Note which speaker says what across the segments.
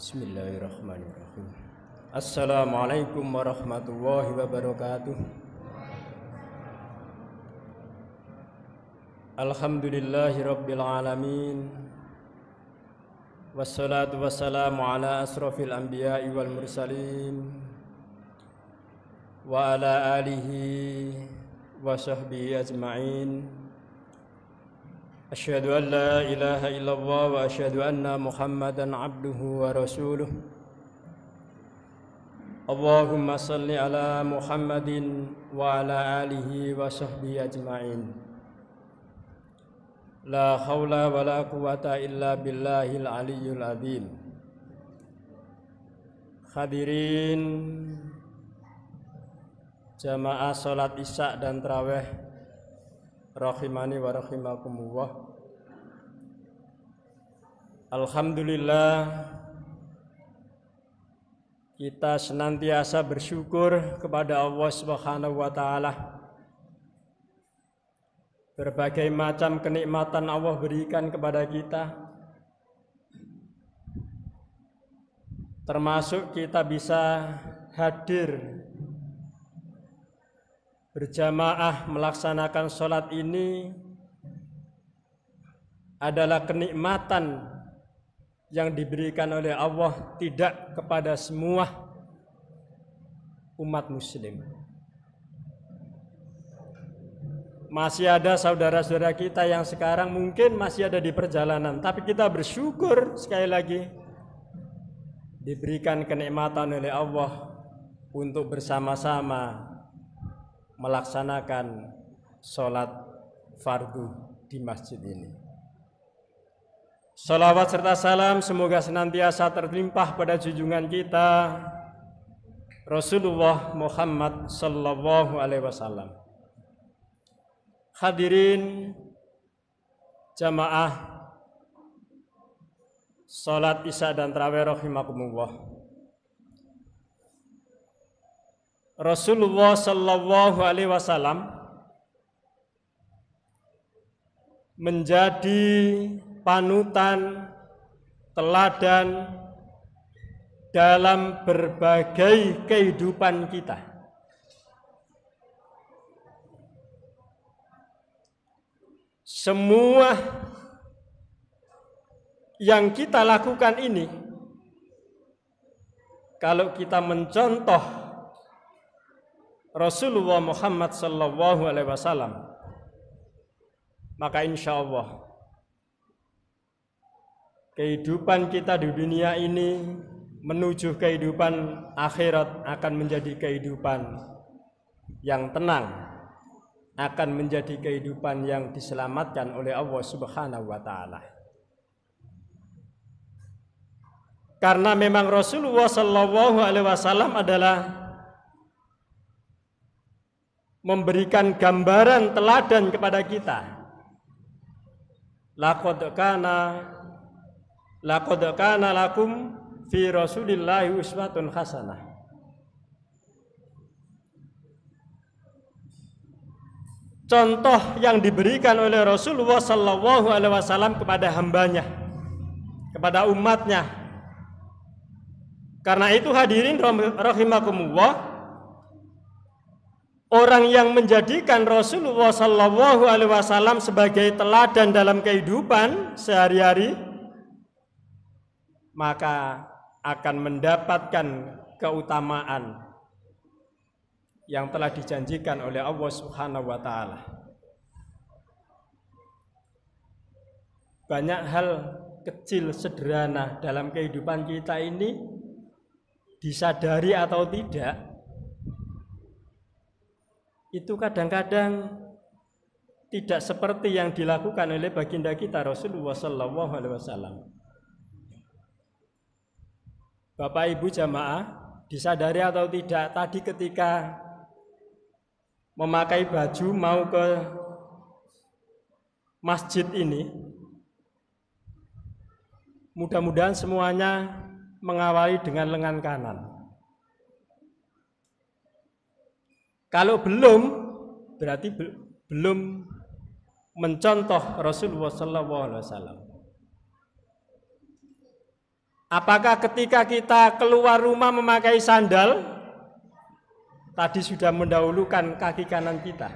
Speaker 1: Bismillahirrahmanirrahim. Assalamualaikum warahmatullahi wabarakatuh. Alhamdulillahi rabbil alamin. Wassalatu wassalamu ala asrafil anbiya'i wal mursalin wa ala alihi wa sahbihi ajma'in. Asyhadu an la ilaha illallah wa asyhadu anna Muhammadan abduhu wa rasuluh. Allahumma salli ala Muhammadin wa ala alihi wa sahbihi ajma'in. La haula wa la quwata illa billahil aliyyil azim. Hadirin jamaah salat Isya dan tarawih rahimani wa rahimakumullah. Alhamdulillah, kita senantiasa bersyukur kepada Allah Subhanahu wa taala. Berbagai macam kenikmatan Allah berikan kepada kita, termasuk kita bisa hadir berjamaah melaksanakan sholat ini adalah kenikmatan yang diberikan oleh Allah tidak kepada semua umat muslim. Masih ada saudara-saudara kita yang sekarang mungkin masih ada di perjalanan, tapi kita bersyukur sekali lagi diberikan kenikmatan oleh Allah untuk bersama-sama melaksanakan sholat fardu di masjid ini. Salawat serta salam semoga senantiasa terlimpah pada junjungan kita Rasulullah Muhammad sallallahu alaihi wasallam. Hadirin jamaah sholat Isya dan tarawih rahimakumullah. Rasulullah sallallahu alaihi wasallam menjadi panutan, teladan dalam berbagai kehidupan kita. Semua yang kita lakukan ini, kalau kita mencontoh Rasulullah Muhammad sallallahu alaihi wasallam, maka insya Allah kehidupan kita di dunia ini menuju kehidupan akhirat akan menjadi kehidupan yang tenang, akan menjadi kehidupan yang diselamatkan oleh Allah Subhanahu wa taala. Karena memang Rasulullah sallallahu alaihi wasallam adalah memberikan gambaran teladan kepada kita. Laqad kana lakum fi Rasulillahi uswatun hasanah. Contoh yang diberikan oleh Rasulullah sallallahu alaihi wasallam kepada hambanya, kepada umatnya. Karena itu hadirin rahimakumullah, orang yang menjadikan Rasulullah sallallahu alaihi wasallam sebagai teladan dalam kehidupan sehari-hari, maka akan mendapatkan keutamaan yang telah dijanjikan oleh Allah Subhanahu wa taala. Banyak hal kecil sederhana dalam kehidupan kita ini, disadari atau tidak, itu kadang-kadang tidak seperti yang dilakukan oleh baginda kita Rasulullah sallallahu alaihi wasallam. Bapak Ibu jamaah, disadari atau tidak, tadi ketika memakai baju mau ke masjid ini, mudah-mudahan semuanya mengawali dengan lengan kanan. Kalau belum, berarti belum mencontoh Rasulullah sallallahu alaihi wasallam. Apakah ketika kita keluar rumah memakai sandal, tadi sudah mendahulukan kaki kanan kita?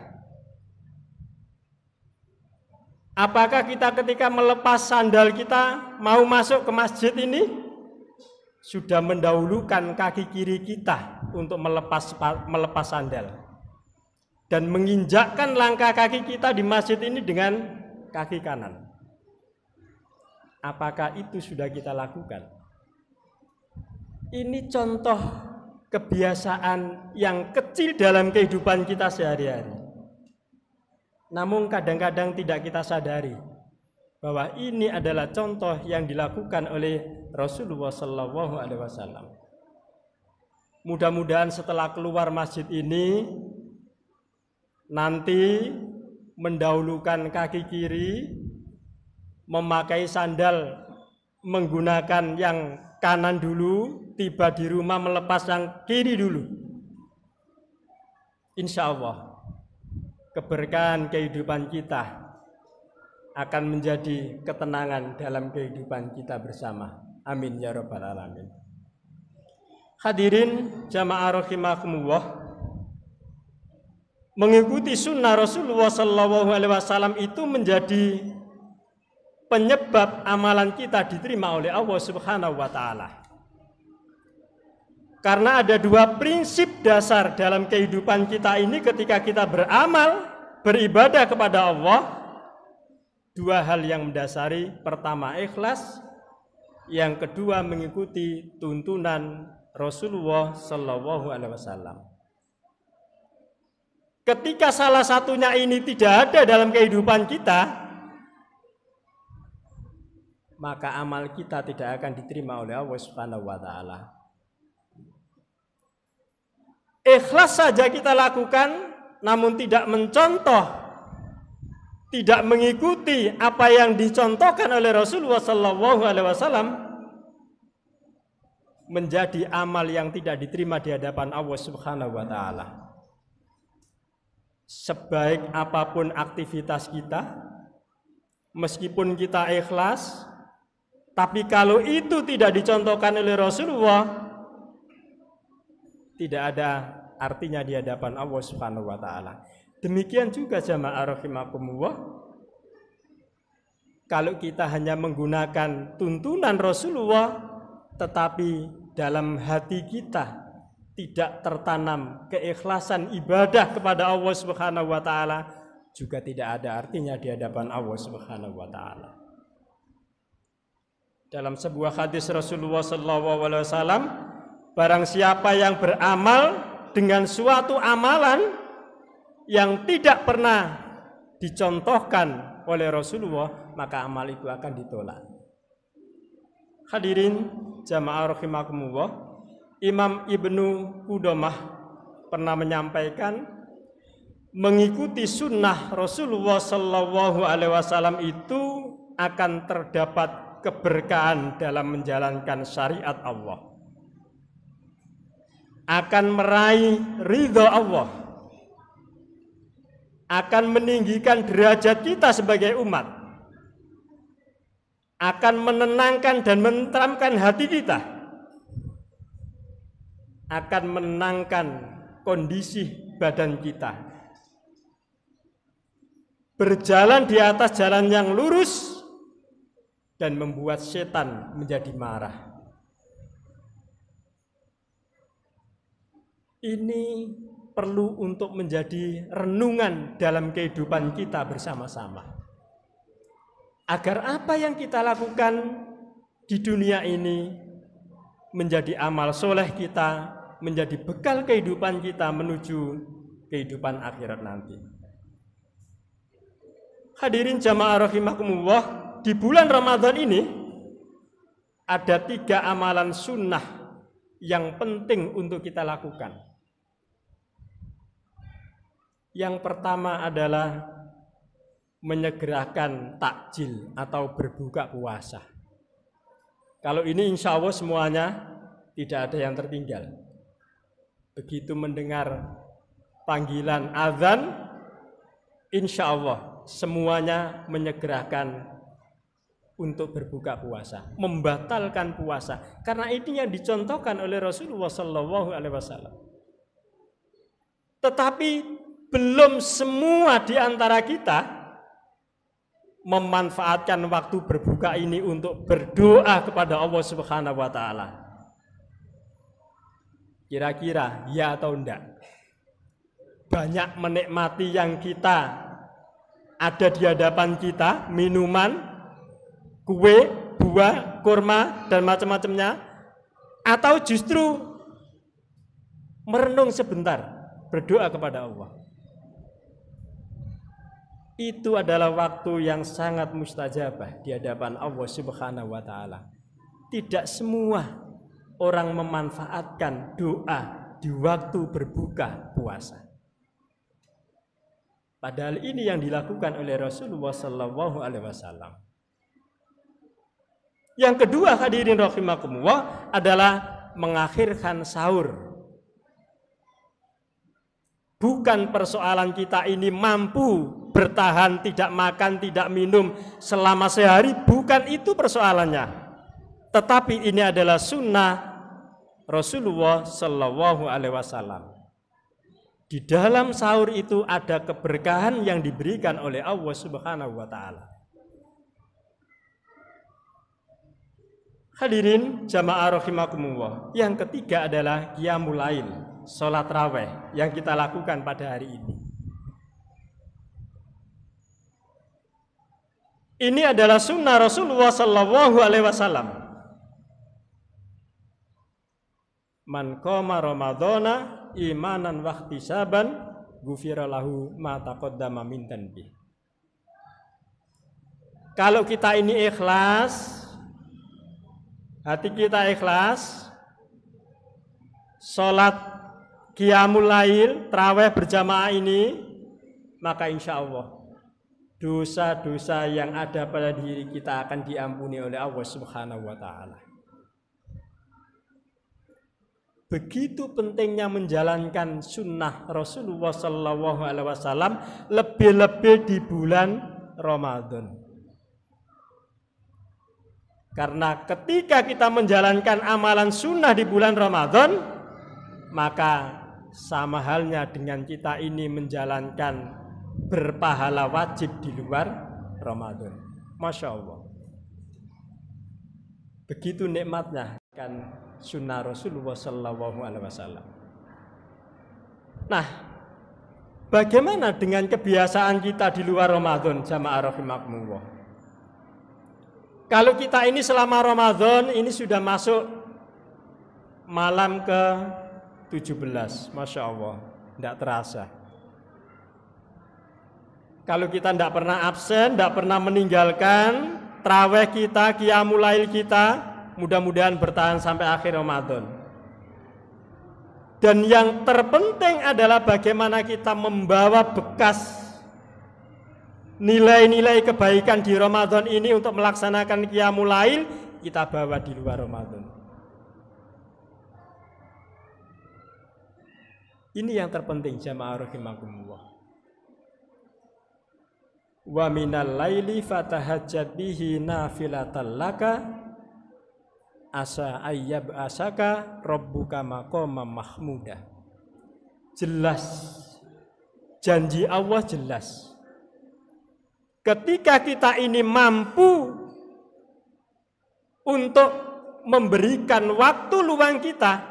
Speaker 1: Apakah kita ketika melepas sandal kita mau masuk ke masjid ini sudah mendahulukan kaki kiri kita untuk melepas sandal dan menginjakkan langkah kaki kita di masjid ini dengan kaki kanan? Apakah itu sudah kita lakukan? Ini contoh kebiasaan yang kecil dalam kehidupan kita sehari-hari. Namun kadang-kadang tidak kita sadari bahwa ini adalah contoh yang dilakukan oleh Rasulullah SAW. Mudah-mudahan setelah keluar masjid ini nanti mendahulukan kaki kiri, memakai sandal menggunakan yang kanan dulu, tiba di rumah melepas yang kiri dulu. Insya Allah keberkahan kehidupan kita akan menjadi ketenangan dalam kehidupan kita bersama. Amin ya rabbal alamin. Hadirin jamaah rahimakumullah, mengikuti sunnah Rasulullah SAW itu menjadi penyebab amalan kita diterima oleh Allah Subhanahu wa taala. Karena ada dua prinsip dasar dalam kehidupan kita ini ketika kita beramal, beribadah kepada Allah. Dua hal yang mendasari, pertama ikhlas, yang kedua mengikuti tuntunan Rasulullah SAW. Ketika salah satunya ini tidak ada dalam kehidupan kita, maka amal kita tidak akan diterima oleh Allah Subhanahu wa taala. Ikhlas saja kita lakukan, namun tidak mencontoh, tidak mengikuti apa yang dicontohkan oleh Rasulullah SAW, menjadi amal yang tidak diterima di hadapan Allah Subhanahu wa taala. Sebaik apapun aktivitas kita, meskipun kita ikhlas, tapi kalau itu tidak dicontohkan oleh Rasulullah, tidak ada artinya di hadapan Allah Subhanahu wa taala. Demikian juga jamaah rahimakumullah, kalau kita hanya menggunakan tuntunan Rasulullah tetapi dalam hati kita tidak tertanam keikhlasan ibadah kepada Allah Subhanahu wa taala, juga tidak ada artinya di hadapan Allah Subhanahu wa taala. Dalam sebuah hadis Rasulullah SAW, barang siapa yang beramal dengan suatu amalan yang tidak pernah dicontohkan oleh Rasulullah, maka amal itu akan ditolak. Hadirin jamaah rahimakumullah, Imam Ibnu Qudamah pernah menyampaikan, mengikuti sunnah Rasulullah SAW itu akan terdapat keberkahan dalam menjalankan syariat Allah, akan meraih ridho Allah, akan meninggikan derajat kita sebagai umat, akan menenangkan dan menenteramkan hati kita, akan menenangkan kondisi badan kita, berjalan di atas jalan yang lurus, dan membuat setan menjadi marah. Ini perlu untuk menjadi renungan dalam kehidupan kita bersama-sama. Agar apa yang kita lakukan di dunia ini menjadi amal soleh kita, menjadi bekal kehidupan kita menuju kehidupan akhirat nanti. Hadirin jamaah rahimakumullah, di bulan Ramadan ini ada 3 amalan sunnah yang penting untuk kita lakukan. Yang pertama adalah menyegerakan takjil atau berbuka puasa. Kalau ini insya Allah semuanya tidak ada yang tertinggal. Begitu mendengar panggilan azan, insya Allah semuanya menyegerakan untuk berbuka puasa, membatalkan puasa, karena ini yang dicontohkan oleh Rasulullah SAW. Tetapi belum semua di antara kita memanfaatkan waktu berbuka ini untuk berdoa kepada Allah Subhanahu wa taala. Kira-kira ya atau enggak? Banyak menikmati yang kita ada di hadapan kita, minuman, kue, buah, kurma, dan macam-macamnya, atau justru merenung sebentar, berdoa kepada Allah. Itu adalah waktu yang sangat mustajabah di hadapan Allah Subhanahu wa taala. Tidak semua orang memanfaatkan doa di waktu berbuka puasa. Padahal ini yang dilakukan oleh Rasulullah SAW. Yang kedua, hadirin rahimakumullah, adalah mengakhirkan sahur. Bukan persoalan kita ini mampu bertahan tidak makan, tidak minum selama sehari, bukan itu persoalannya. Tetapi ini adalah sunnah Rasulullah SAW. Di dalam sahur itu ada keberkahan yang diberikan oleh Allah Subhanahu wa taala. Hadirin jamaah rahimakumullah. Yang ketiga adalah qiyamul lail, salat raweh yang kita lakukan pada hari ini. Ini adalah sunnah Rasulullah SAW. Man qama ramadhana imanan wa ihtisaban ghufira lahu ma taqaddama min dhanbi. Kalau kita ini ikhlas, hati kita ikhlas, salat qiyamul lail, tarawih berjamaah ini, maka insya Allah dosa-dosa yang ada pada diri kita akan diampuni oleh Allah Subhanahu wa taala. Begitu pentingnya menjalankan sunnah Rasulullah SAW, lebih-lebih di bulan Ramadan. Karena ketika kita menjalankan amalan sunnah di bulan Ramadan, maka sama halnya dengan kita ini menjalankan berpahala wajib di luar Ramadan. Masya Allah. Begitu nikmatnya kan sunnah Rasulullah SAW. Nah, bagaimana dengan kebiasaan kita di luar Ramadan, jamaah rahimakumullah? Kalau kita ini selama Ramadan ini sudah masuk malam ke 17, Masya Allah, tidak terasa. Kalau kita tidak pernah absen, tidak pernah meninggalkan tarawih kita, qiyamul lail kita, mudah-mudahan bertahan sampai akhir Ramadan. Dan yang terpenting adalah bagaimana kita membawa bekas nilai-nilai kebaikan di Ramadan ini untuk melaksanakan qiyamul lail, kita bawa di luar Ramadan. Ini yang terpenting jamaah rahimakumullah. Wa minal laili fatahajjat bihi nafilatan laka asa ayyab asaka rabbuka maqama mahmuda. Jelas, janji Allah jelas. Ketika kita ini mampu untuk memberikan waktu luang kita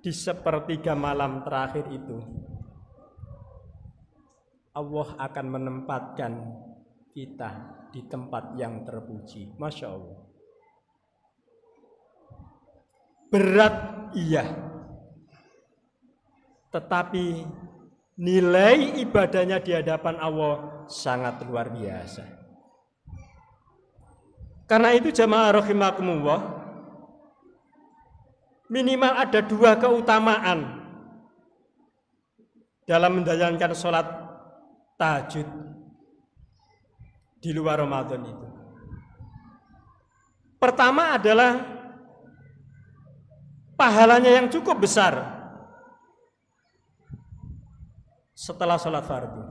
Speaker 1: di sepertiga malam terakhir itu, Allah akan menempatkan kita di tempat yang terpuji. Masya Allah. Berat iya, tetapi nilai ibadahnya di hadapan Allah sangat luar biasa. Karena itu jamaah rahimakumullah, minimal ada dua keutamaan dalam menjalankan sholat tahajud di luar Ramadan itu. Pertama adalah pahalanya yang cukup besar setelah sholat fardu.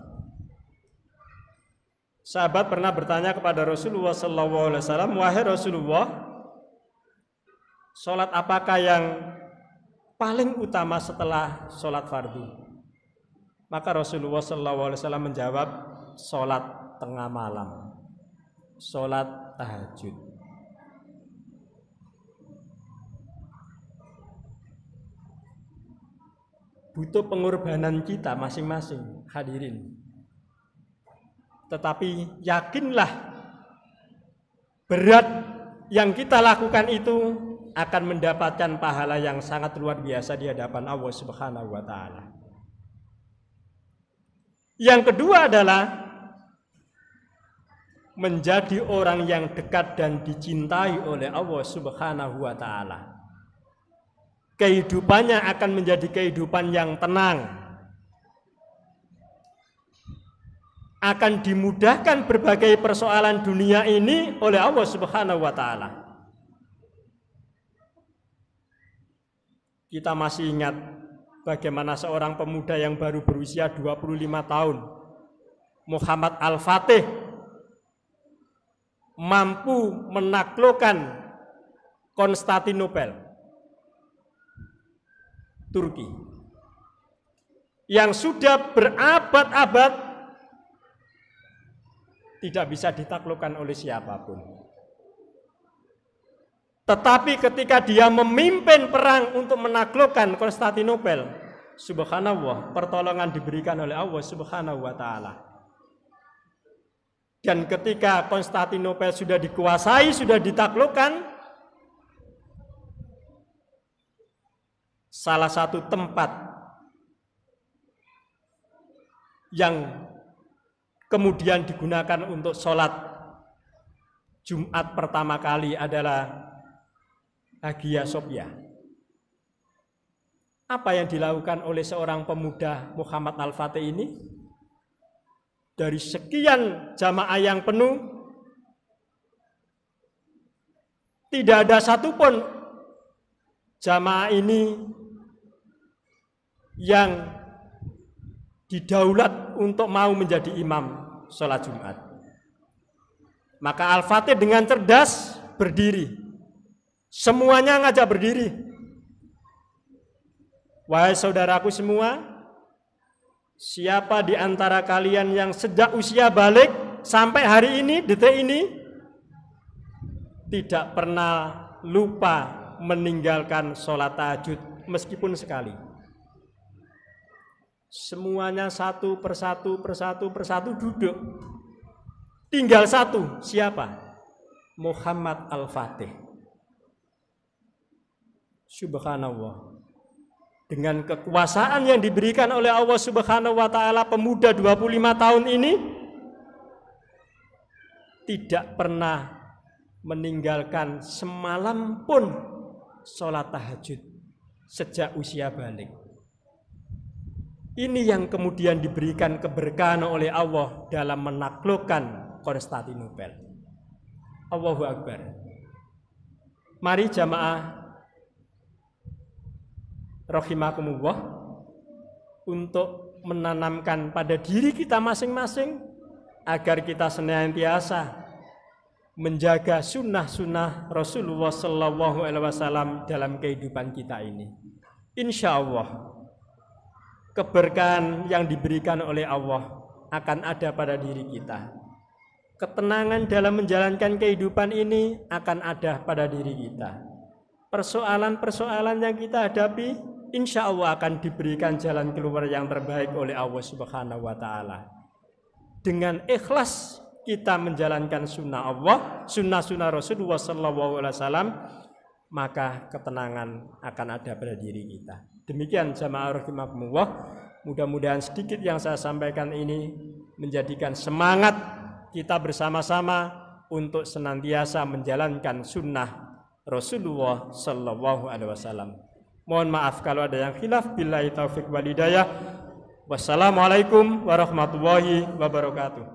Speaker 1: Sahabat pernah bertanya kepada Rasulullah SAW, wahai Rasulullah, sholat apakah yang paling utama setelah sholat fardu? Maka Rasulullah SAW menjawab, sholat tengah malam, sholat tahajud. Butuh pengorbanan kita masing-masing, hadirin. Tetapi yakinlah, berat yang kita lakukan itu akan mendapatkan pahala yang sangat luar biasa di hadapan Allah Subhanahu wa Ta'ala. Yang kedua adalah menjadi orang yang dekat dan dicintai oleh Allah Subhanahu wa Ta'ala. Kehidupannya akan menjadi kehidupan yang tenang, akan dimudahkan berbagai persoalan dunia ini oleh Allah Subhanahu wa Ta'ala. Kita masih ingat bagaimana seorang pemuda yang baru berusia 25 tahun, Muhammad Al-Fatih, mampu menaklukkan Konstantinopel, Turki, yang sudah berabad-abad tidak bisa ditaklukkan oleh siapapun. Tetapi ketika dia memimpin perang untuk menaklukkan Konstantinopel, subhanallah, pertolongan diberikan oleh Allah Subhanahu wa Ta'ala. Dan ketika Konstantinopel sudah dikuasai, sudah ditaklukkan, salah satu tempat yang kemudian digunakan untuk sholat Jumat pertama kali adalah Hagia Sophia. Apa yang dilakukan oleh seorang pemuda Muhammad Al-Fatih ini? Dari sekian jamaah yang penuh, tidak ada satupun jamaah ini yang didaulat untuk mau menjadi imam sholat Jumat. Maka Al-Fatih dengan cerdas berdiri. Semuanya ngajak berdiri. Wahai saudaraku semua, siapa di antara kalian yang sejak usia balik sampai hari ini, detik ini, tidak pernah lupa meninggalkan sholat tahajud meskipun sekali? Semuanya satu persatu duduk. Tinggal satu, siapa? Muhammad Al-Fatih. Subhanallah. Dengan kekuasaan yang diberikan oleh Allah Subhanahu wa Ta'ala, pemuda 25 tahun ini tidak pernah meninggalkan semalam pun sholat tahajud sejak usia balik. Ini yang kemudian diberikan keberkahan oleh Allah dalam menaklukkan Konstantinopel. Allahu Akbar. Mari jamaah rahimakumullah, untuk menanamkan pada diri kita masing-masing agar kita senantiasa menjaga sunnah-sunnah Rasulullah Sallallahu Alaihi Wasallam dalam kehidupan kita ini. Insya Allah keberkahan yang diberikan oleh Allah akan ada pada diri kita. Ketenangan dalam menjalankan kehidupan ini akan ada pada diri kita. Persoalan-persoalan yang kita hadapi, insya Allah akan diberikan jalan keluar yang terbaik oleh Allah Subhanahu wa Ta'ala. Dengan ikhlas kita menjalankan sunnah Allah, sunnah-sunnah Rasulullah Sallallahu Alaihi Wasallam, maka ketenangan akan ada pada diri kita. Demikian jamaah rahimakumullah, mudah-mudahan sedikit yang saya sampaikan ini menjadikan semangat kita bersama-sama untuk senantiasa menjalankan sunnah Rasulullah Sallallahu Alaihi Wasallam. Mohon maaf kalau ada yang khilaf. Billahi taufik wal hidayah. Wassalamualaikum warahmatullahi wabarakatuh.